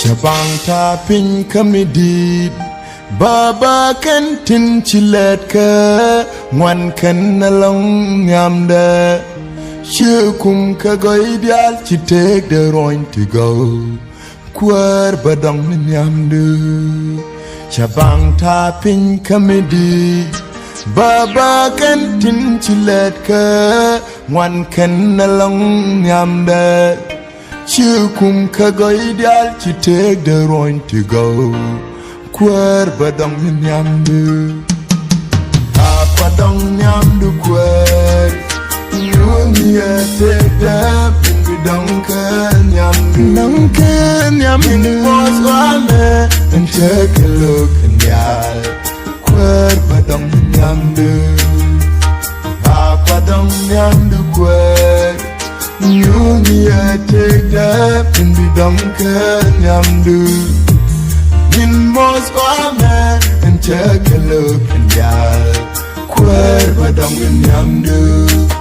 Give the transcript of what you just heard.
Shabang tapin kamidid Baba kan tin chilet ka Ngwan kan nalong nyamda Shukum ka goy dial chitek de roin to go Kwar badang nyamdu Shabang tapin kamidid Baba kan tin chilet ka Ngwan kan nalong nyamda Shukum ka goy dial chitek de roin to go Kwar badang nyamdu Apa dong nyamdu kwar Nyungia tegda Bidang ke nyamdu Nang ke nyamdu Bos wame And take a look and yal Kwar badang nyamdu Apa dong nyamdu kwar Nyungia tegda Bidang ke nyamdu In most women and take a look and yell, Kwar badang nyamdu.